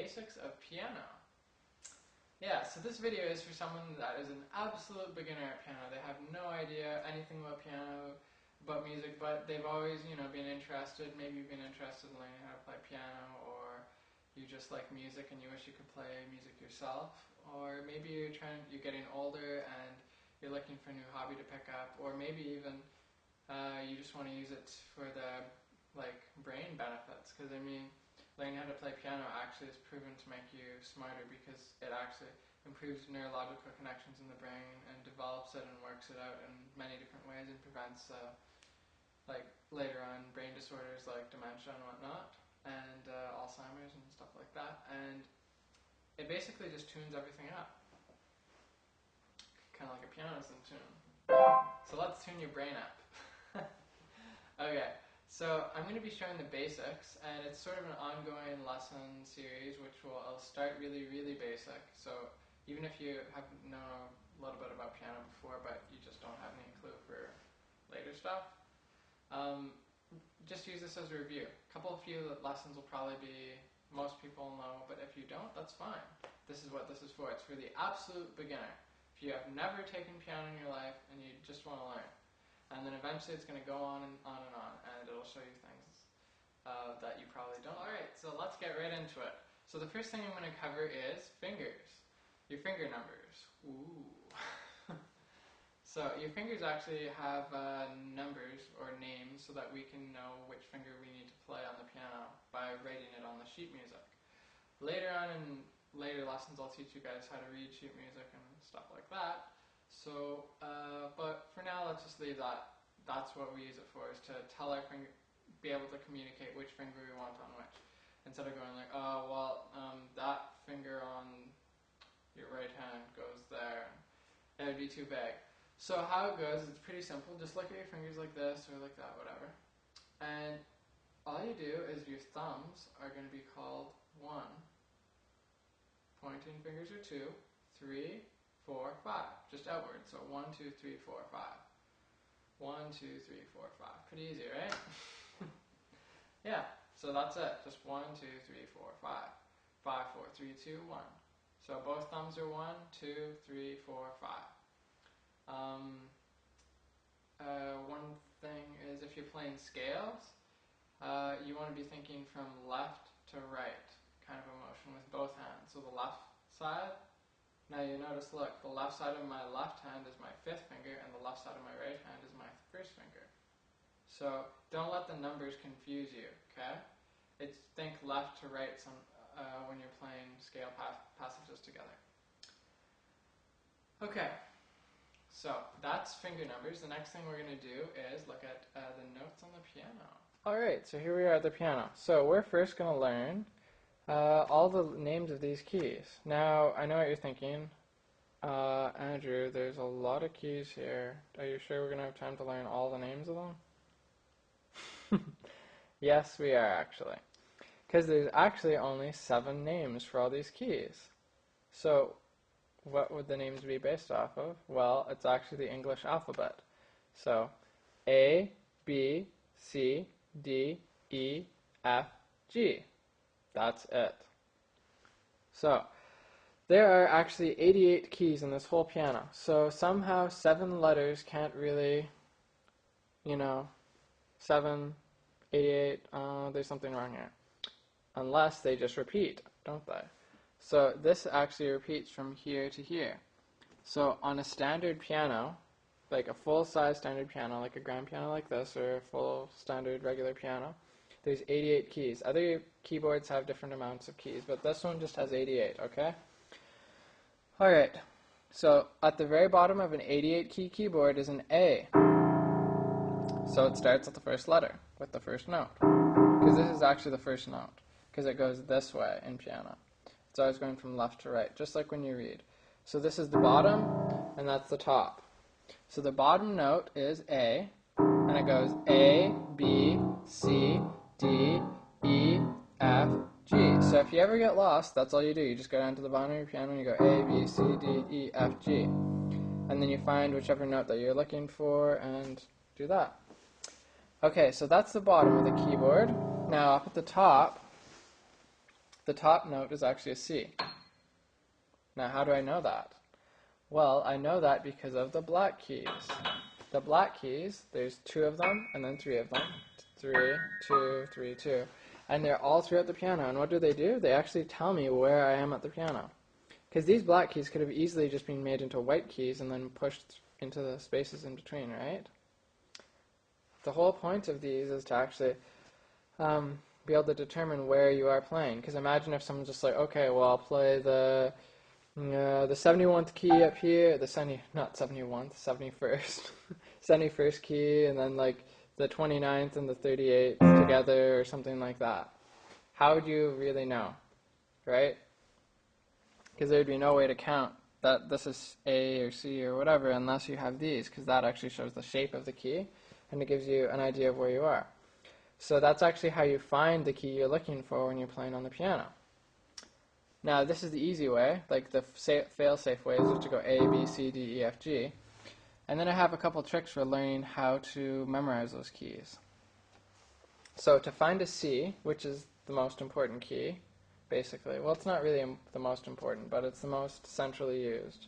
basics of piano. Yeah, so this video is for someone that is an absolute beginner at piano. They have no idea anything about piano, about music, but they've always, been interested. Maybe you've been interested in learning how to play piano, or you just like music and you wish you could play music yourself, or maybe you're getting older and you're looking for a new hobby to pick up, or maybe even you just want to use it for the brain benefits, because learning how to play piano actually is proven to make you smarter, because it actually improves neurological connections in the brain and develops it and works it out in many different ways, and prevents later on brain disorders like dementia and whatnot, and Alzheimer's and stuff like that. And it basically just tunes everything up, kind of like a piano's in tune. So let's tune your brain up. Okay, so I'm going to be showing the basics, and it's sort of an ongoing lesson series, which I'll start really, really basic. So even if you have known a little bit about piano before, but you just don't have any clue for later stuff, just use this as a review. A few lessons will probably be, most people know, but if you don't, that's fine. This is what this is for. It's for the absolute beginner. If you have never taken piano in your life and you just want to learn. And then eventually it's going to go on and on and on, and it'll show you things that you probably don't. Alright, so let's get right into it. So the first thing I'm going to cover is fingers. Your finger numbers. Ooh. So your fingers actually have numbers or names so that we can know which finger we need to play on the piano by writing it on the sheet music. Later on in later lessons I'll teach you guys how to read sheet music and stuff like that. So, but for now, let's just leave that. That's what we use it for, is to tell our finger, be able to communicate which finger we want on which. Instead of going like, oh, well, that finger on your right hand goes there. It would be too vague. So how it goes, it's pretty simple. Just look at your fingers like this or like that, whatever. And all you do is your thumbs are going to be called 1. Pointing fingers are 2, 3, 4, 5, just outward. So 1, 2, 3, 4, 5. 1, 2, 3, 4, 5. Pretty easy, right? Yeah, so that's it. Just 1, 2, 3, 4, 5. 5, 4, 3, 2, 1. So both thumbs are 1, 2, 3, 4, 5. One thing is, if you're playing scales, you want to be thinking from left to right kind of a motion with both hands. So the left side. Now you notice, look, the left side of my left hand is my 5th finger, and the left side of my right hand is my 1st finger. So don't let the numbers confuse you, okay? Think left to right when you're playing scale passages together. Okay, so that's finger numbers. The next thing we're going to do is look at the notes on the piano. Alright, so here we are at the piano. So we're first going to learn all the names of these keys. Now, I know what you're thinking. Andrew, there's a lot of keys here. Are you sure we're going to have time to learn all the names of them? Yes, we are, actually. Because there's actually only 7 names for all these keys. So, what would the names be based off of? Well, it's actually the English alphabet. So, A, B, C, D, E, F, G. That's it. So, there are actually 88 keys in this whole piano. So somehow 7 letters can't really, 7, 88, there's something wrong here. Unless they just repeat, don't they? So this actually repeats from here to here. So on a standard piano, like a full-size standard piano, like a grand piano like this, or a full standard regular piano, there's 88 keys. Other keyboards have different amounts of keys, but this one just has 88, okay? Alright, so at the very bottom of an 88 key keyboard is an A. So it starts at the first letter, with the first note. Because this is actually the first note, because it goes this way in piano. It's always going from left to right, just like when you read. So this is the bottom, and that's the top. So the bottom note is A, and it goes A, B, C, D, E, F, G. So if you ever get lost, that's all you do. You just go down to the bottom of your piano and you go A, B, C, D, E, F, G. And then you find whichever note that you're looking for and do that. Okay, so that's the bottom of the keyboard. Now up at the top, the top note is actually a C. Now, how do I know that? Well, I know that because of the black keys. The black keys, there's 2 of them, and then 3 of them. 3, 2, 3, 2. And they're all throughout the piano. And what do? They actually tell me where I am at the piano. Because these black keys could have easily just been made into white keys and then pushed into the spaces in between, right? The whole point of these is to actually be able to determine where you are playing. Because imagine if someone's just like, okay, well, I'll play the 71th key up here, not 71th, 71st, 71st key, and then like the 29th and the 38th together or something like that. How would you really know, right? Because there would be no way to count that this is A or C or whatever unless you have these, because that actually shows the shape of the key and it gives you an idea of where you are. So that's actually how you find the key you're looking for when you're playing on the piano. Now, this is the easy way, like the fail-safe way is just to go A, B, C, D, E, F, G. And then I have a couple tricks for learning how to memorize those keys. So to find a C, which is the most important key, basically, well, it's not really the most important, but it's the most centrally used.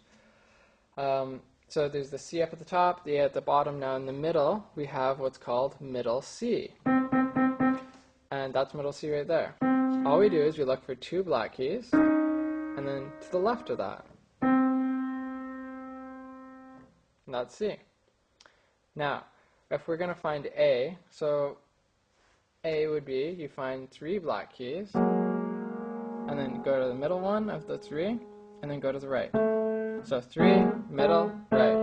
So there's the C up at the top, the A at the bottom. Now in the middle, we have what's called middle C. And that's middle C right there. All we do is we look for 2 black keys, and then to the left of that. And that's C. Now, if we're going to find A, so A would be you find 3 black keys, and then go to the middle one of the 3, and then go to the right. So 3, middle, right.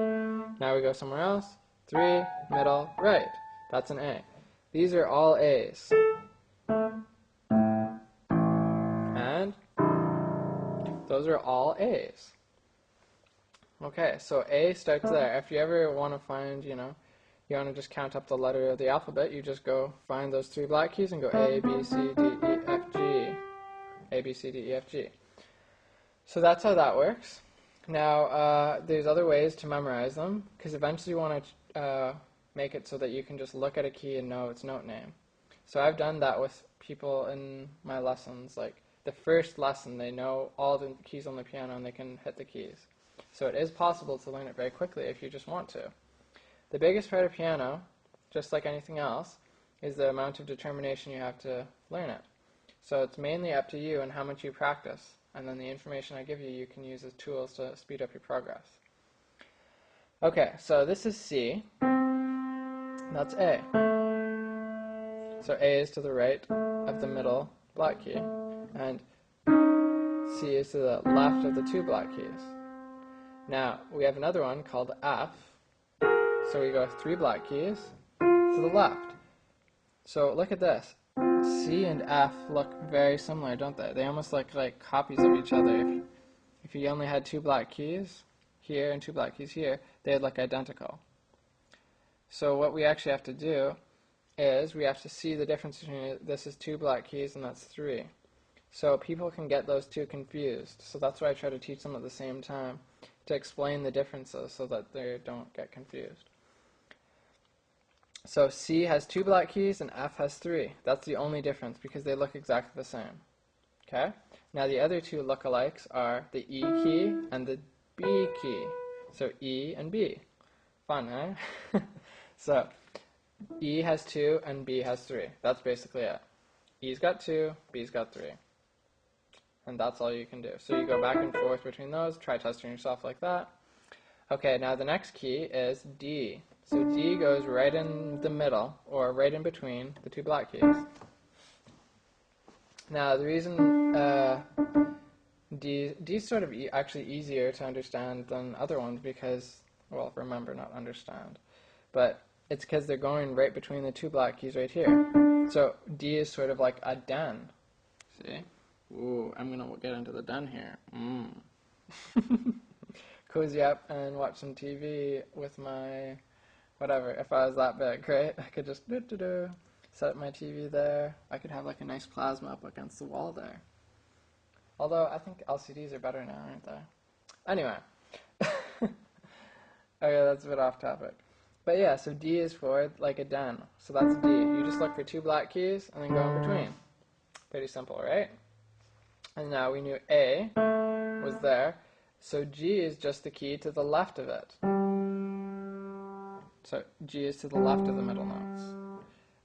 Now we go somewhere else. 3, middle, right. That's an A. These are all A's. And those are all A's. Okay, so A starts there. If you ever want to find, you want to just count up the letter of the alphabet, you just go find those 3 black keys and go A, B, C, D, E, F, G. A, B, C, D, E, F, G. So that's how that works. Now, there's other ways to memorize them, because eventually you want to make it so that you can just look at a key and know its note name. So I've done that with people in my lessons. Like the first lesson, they know all the keys on the piano and they can hit the keys. So it is possible to learn it very quickly if you just want to. The biggest part of piano, just like anything else, is the amount of determination you have to learn it. So it's mainly up to you and how much you practice. And then the information I give you, you can use as tools to speed up your progress. Okay, so this is C. That's A. So A is to the right of the middle black key. And C is to the left of the 2 black keys. Now, we have another one called F. So we go 3 black keys to the left. So look at this. C and F look very similar, don't they? They almost look like copies of each other. If you only had 2 black keys here and 2 black keys here, they'd look identical. So what we actually have to do is we have to see the difference between this is 2 black keys and that's 3. So people can get those 2 confused. So that's why I try to teach them at the same time to explain the differences so that they don't get confused. So C has 2 black keys and F has 3. That's the only difference because they look exactly the same. Okay? Now the other 2 lookalikes are the E key and the B key. So E and B. Fun, eh? So E has 2 and B has 3. That's basically it. E's got 2, B's got 3. And that's all you can do. So you go back and forth between those, try testing yourself like that. Okay, now the next key is D. So D goes right in the middle, or right in between the 2 black keys. Now the reason D is sort of actually easier to understand than other ones because, well, remember, not understand, but it's because they're going right between the 2 black keys right here. So D is sort of like a den. See? Ooh, I'm going to get into the den here. Cozy up and watch some TV with my, whatever, if I was that big, right? I could just set up my TV there. I could have like a nice plasma up against the wall there. Although I think LCDs are better now, aren't they? Anyway. Okay, that's a bit off topic. But yeah, so D is for like a den. So that's D. You just look for 2 black keys and then go in between. Pretty simple, right? And now we knew A was there, so G is just the key to the left of it. So G is to the left of the middle notes.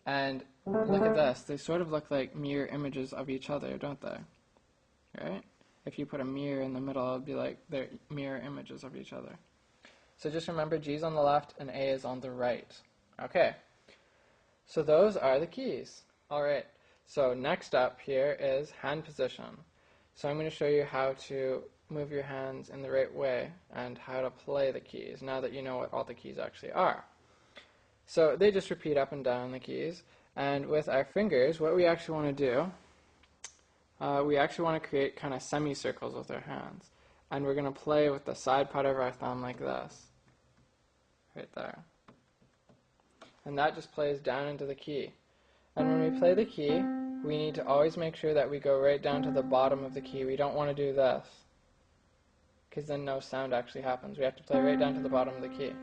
And look at this. They sort of look like mirror images of each other, don't they? Right? If you put a mirror in the middle, it would be like they're mirror images of each other. So just remember, G's on the left and A is on the right. Okay. So those are the keys. All right. So next up here is hand position. So I'm going to show you how to move your hands in the right way and how to play the keys now that you know what all the keys actually are. So they just repeat up and down the keys. And with our fingers, what we actually want to do, we actually want to create kind of semicircles with our hands. And we're going to play with the side part of our thumb like this. Right there. And that just plays down into the key. And when we play the key, we need to always make sure that we go right down to the bottom of the key. We don't want to do this, because then no sound actually happens. We have to play right down to the bottom of the key.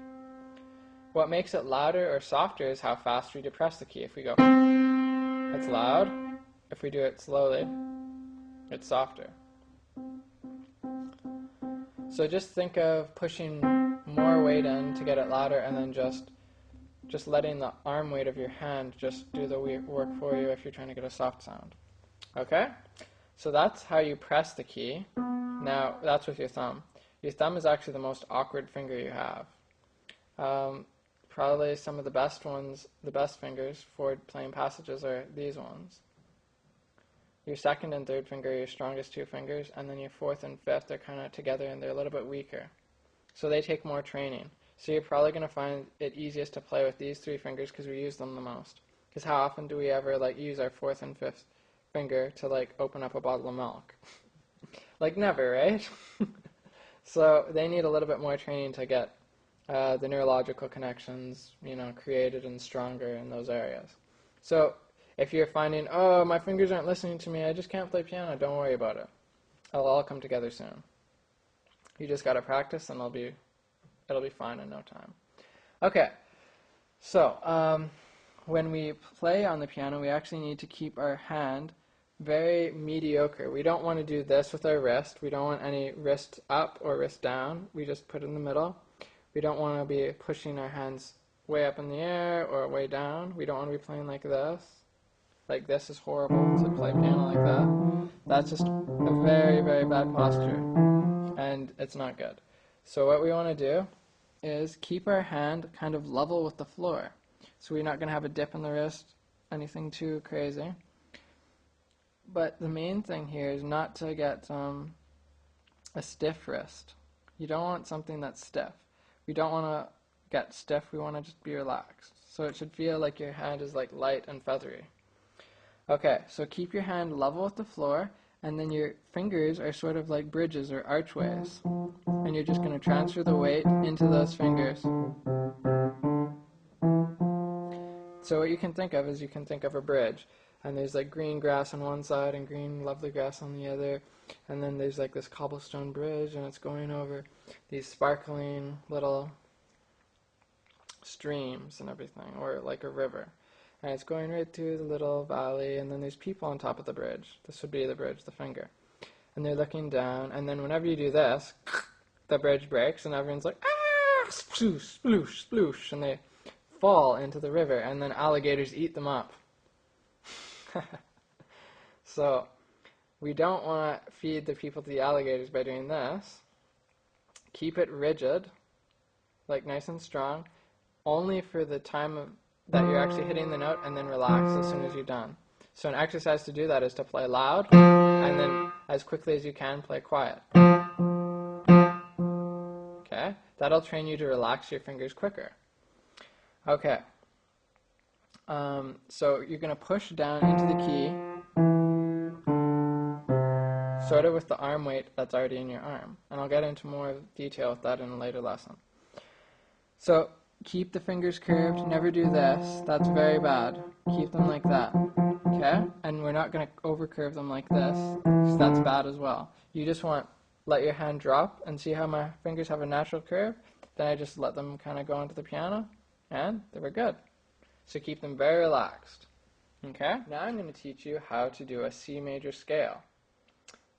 What makes it louder or softer is how fast we depress the key. If we go, it's loud. If we do it slowly, it's softer. So just think of pushing more weight in to get it louder, and then just letting the arm weight of your hand just do the work for you if you're trying to get a soft sound. Okay? So that's how you press the key. Now, that's with your thumb. Your thumb is actually the most awkward finger you have. Probably some of the best ones, the best fingers for playing passages are these ones. Your second and third finger are your strongest two fingers, and then your fourth and fifth are kind of together and they're a little bit weaker. So they take more training. So you're probably going to find it easiest to play with these three fingers because we use them the most. Because how often do we ever use our fourth and fifth finger to open up a bottle of milk? Never, right? So they need a little bit more training to get the neurological connections, created and stronger in those areas. So if you're finding, oh, my fingers aren't listening to me, I just can't play piano, don't worry about it. It'll all come together soon. You just got to practice and it'll be fine in no time. Okay, so when we play on the piano, we actually need to keep our hand very mediocre. We don't want to do this with our wrist. We don't want any wrist up or wrist down. We just put it in the middle. We don't want to be pushing our hands way up in the air or way down. We don't want to be playing like this. Like this is horrible to play piano like that. That's just a very, very bad posture, and it's not good. So what we want to do is keep our hand kind of level with the floor. So we're not going to have a dip in the wrist, anything too crazy. But the main thing here is not to get a stiff wrist. You don't want something that's stiff. We don't want to get stiff, we want to just be relaxed. So it should feel like your hand is light and feathery. Okay, so keep your hand level with the floor, and then your fingers are sort of like bridges or archways. And you're just going to transfer the weight into those fingers. So what you can think of is you can think of a bridge. And there's green grass on one side and green lovely grass on the other. And then there's this cobblestone bridge, and it's going over these sparkling little streams and everything, or like a river. And it's going right through the little valley, and then there's people on top of the bridge. This would be the bridge, the finger. And they're looking down, and then whenever you do this, the bridge breaks, and everyone's like, ah, sploosh, sploosh, sploosh, and they fall into the river, and then alligators eat them up. So we don't want to feed the people to the alligators by doing this. Keep it rigid, nice and strong, only for the time that you're actually hitting the note, and then relax as soon as you're done. So an exercise to do that is to play loud, and then as quickly as you can play quiet. Okay? That'll train you to relax your fingers quicker. Okay. So you're going to push down into the key, sort of with the arm weight that's already in your arm. And I'll get into more detail with that in a later lesson. So keep the fingers curved. Never do this. That's very bad. Keep them like that. Okay? And we're not going to overcurve them like this, because that's bad as well. You just let your hand drop and see how my fingers have a natural curve. Then I just let them kind of go onto the piano, and they were good. So keep them very relaxed. Okay? Now I'm going to teach you how to do a C major scale.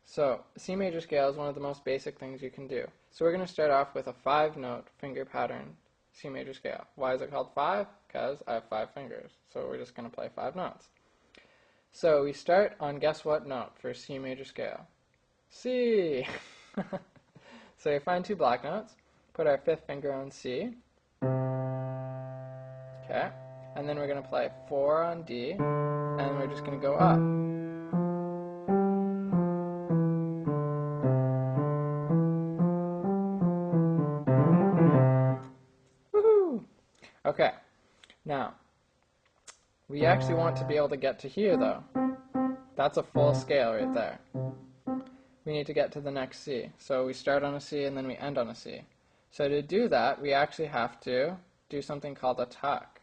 So C major scale is one of the most basic things you can do. So we're going to start off with a 5-note finger pattern C major scale. Why is it called 5? Because I have 5 fingers. So we're just going to play 5 notes. So we start on guess what note for C major scale? C! So you find 2 black notes, put our 5th finger on C. Okay. And then we're going to play 4 on D, and we're just going to go up. Woohoo! Okay. Now, we actually want to be able to get to here, though. That's a full scale right there. We need to get to the next C. So we start on a C and then we end on a C. So to do that, we actually have to do something called a tuck.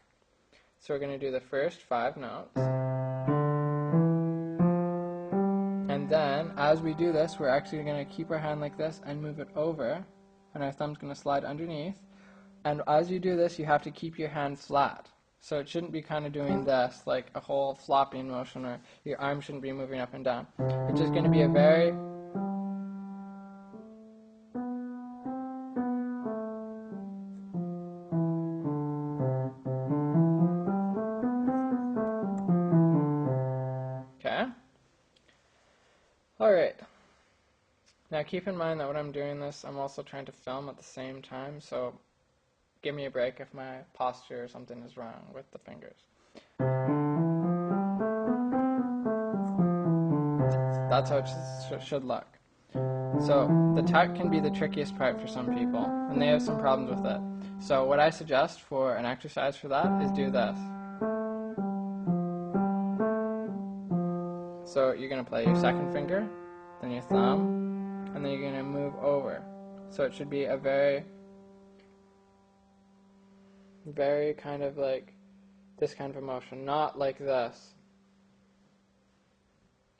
So we're going to do the first 5 notes. And then, as we do this, we're actually going to keep our hand like this and move it over. And our thumb's going to slide underneath. And as you do this, you have to keep your hand flat. So it shouldn't be kind of doing this, like a whole flopping motion, or your arm shouldn't be moving up and down. It's just going to be a very... Okay. Alright. Now keep in mind that when I'm doing this, I'm also trying to film at the same time, so give me a break if my posture or something is wrong with the fingers. That's how it should look. So the tuck can be the trickiest part for some people, and they have some problems with it. So what I suggest for an exercise for that is do this. So you're going to play your 2nd finger, then your thumb, and then you're going to move over. So it should be a very kind of like this kind of motion, not like this.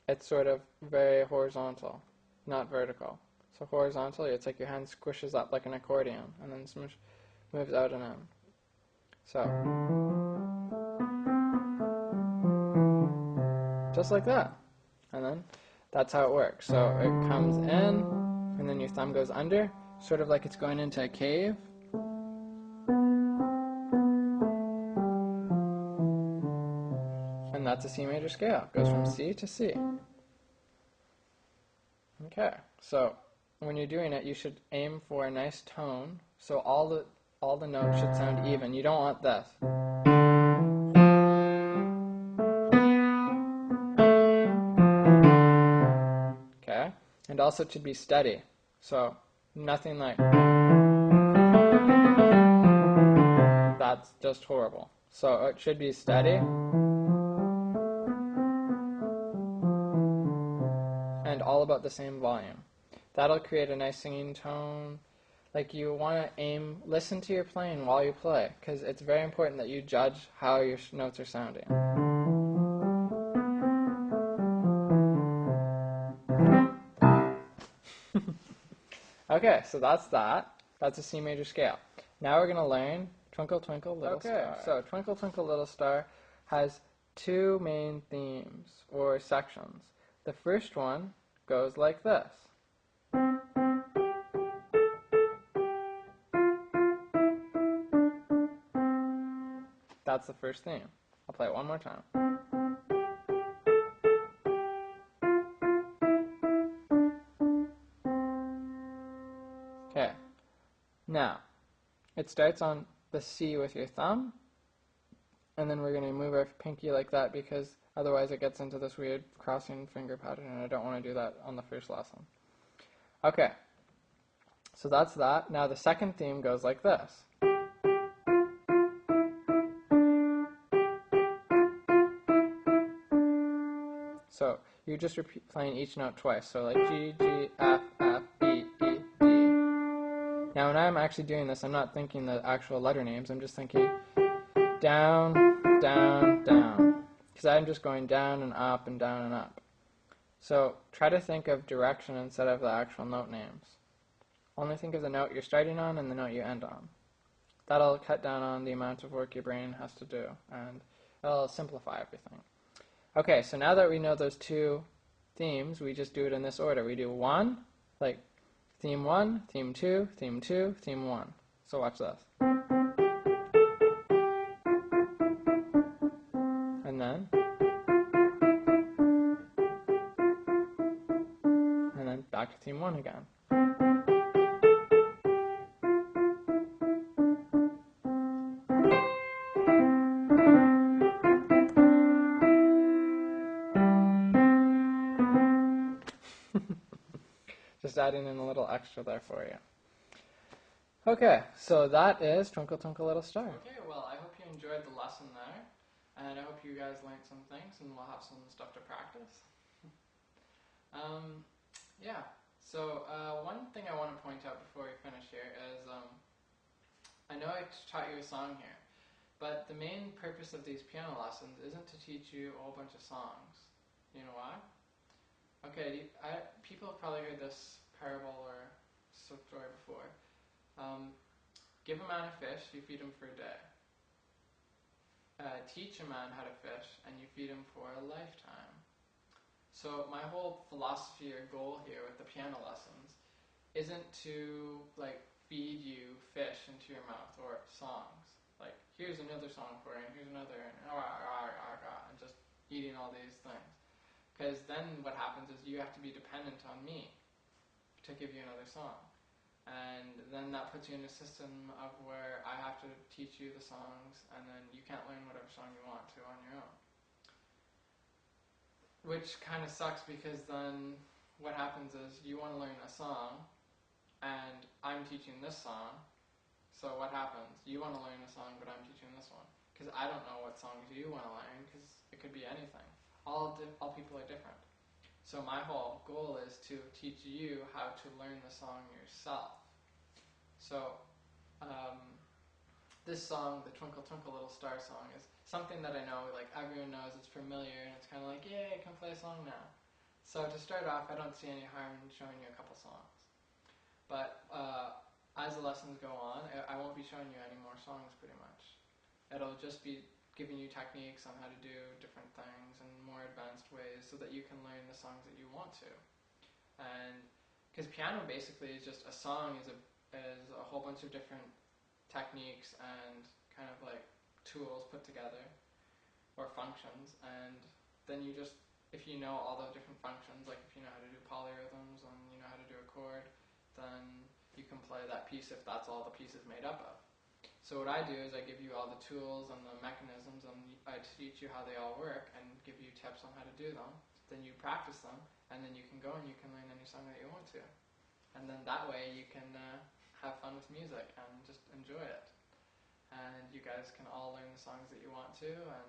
It's sort of very horizontal, not vertical. So horizontally, it's like your hand squishes up like an accordion, and then moves out and in. So, just like that. And then, that's how it works. So it comes in, and then your thumb goes under, sort of like it's going into a cave. And that's a C major scale. It goes from C to C. Okay, so when you're doing it, you should aim for a nice tone, so all the notes should sound even. You don't want this. Okay, and also it should be steady. So nothing like that's just horrible. So it should be steady. And all about the same volume. That'll create a nice singing tone. Like you want to listen to your playing while you play, because it's very important that you judge how your notes are sounding. Okay, so that's that. That's a C major scale. Now we're going to learn Twinkle Twinkle Little Star. Okay, so Twinkle Twinkle Little Star has 2 main themes, or sections. The first one goes like this. That's the first theme. I'll play it one more time. Okay. Now, it starts on the C with your thumb, and then we're going to move our pinky like that because otherwise it gets into this weird crossing finger pattern, and I don't want to do that on the first lesson. Okay, so that's that. Now the second theme goes like this. So you're just playing each note twice, so like G, G, F, F, B, E, D. Now when I'm actually doing this, I'm not thinking the actual letter names, I'm just thinking down, down, down. Because I'm just going down and up and down and up. So try to think of direction instead of the actual note names. Only think of the note you're starting on and the note you end on. That'll cut down on the amount of work your brain has to do, and it'll simplify everything. Okay, so now that we know those 2 themes, we just do it in this order. We do 1, like theme 1, theme 2, theme 2, theme 1. So watch this. And then back to theme 1 again. Just adding in a little extra there for you. Okay, so that is Twinkle Twinkle Little Star. Okay, well, I hope you enjoyed the lesson there, and I hope you guys learned some things, and we'll have some stuff to practice. Yeah, so one thing I want to point out before we finish here is, I know I taught you a song here, but the main purpose of these piano lessons isn't to teach you a whole bunch of songs. You know why? Okay, people have probably heard this parable or story before. Give a man a fish, you feed him for a day. Teach a man how to fish, and you feed him for a lifetime. So my whole philosophy or goal here with the piano lessons isn't to feed you fish into your mouth or songs. Like, here's another song for you, and here's another, and just eating all these things. Because then what happens is you have to be dependent on me to give you another song. And then that puts you in a system of where I have to teach you the songs, and then you can't learn whatever song you want to on your own. Which kind of sucks, because then what happens is you want to learn a song, and I'm teaching this song, so what happens? You want to learn a song, but I'm teaching this one. Because I don't know what songs you want to learn, because it could be anything. All people are different. So my whole goal is to teach you how to learn the song yourself. So this song, the Twinkle Twinkle Little Star song, is something that I know everyone knows, it's familiar, and it's kind of like, yay, I can play a song now. So to start off, I don't see any harm in showing you a couple songs. But as the lessons go on, I won't be showing you any more songs pretty much. It'll just be giving you techniques on how to do different things in more advanced ways so that you can learn the songs that you want to. And because piano basically is just a song is a whole bunch of different techniques and kind of tools put together, or functions, and then you just, if you know all the different functions, like if you know how to do polyrhythms and you know how to do a chord, then you can play that piece if that's all the piece is made up of. So what I do is I give you all the tools and the mechanisms, and I teach you how they all work and give you tips on how to do them. Then you practice them, and then you can go and you can learn any song that you want to. And then that way you can have fun with music and just enjoy it. And you guys can all learn the songs that you want to, and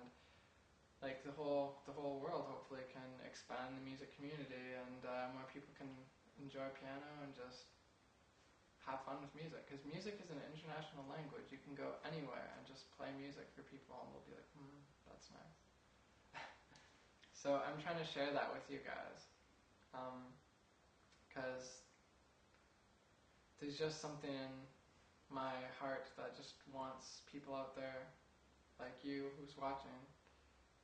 the whole world hopefully can expand the music community, and more people can enjoy piano and just have fun with music. Because music is an international language. You can go anywhere and just play music for people, and they'll be like, that's nice. So I'm trying to share that with you guys, because there's just something in my heart that just wants people out there like you who's watching,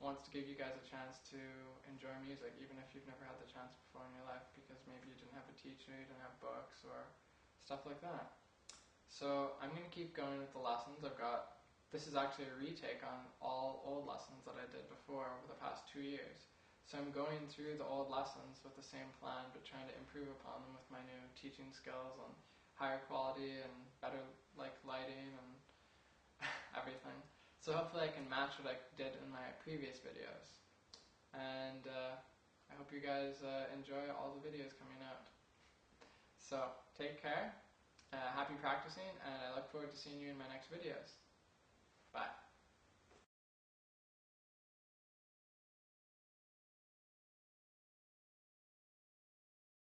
wants to give you guys a chance to enjoy music, even if you've never had the chance before in your life, because maybe you didn't have a teacher, you didn't have books, or stuff like that. So I'm going to keep going with the lessons. This is actually a retake on all old lessons that I did before over the past 2 years. So I'm going through the old lessons with the same plan, but trying to improve upon them with my new teaching skills and higher quality and better lighting and everything. So hopefully I can match what I did in my previous videos. And I hope you guys enjoy all the videos coming out. So take care, happy practicing, and I look forward to seeing you in my next videos. Bye.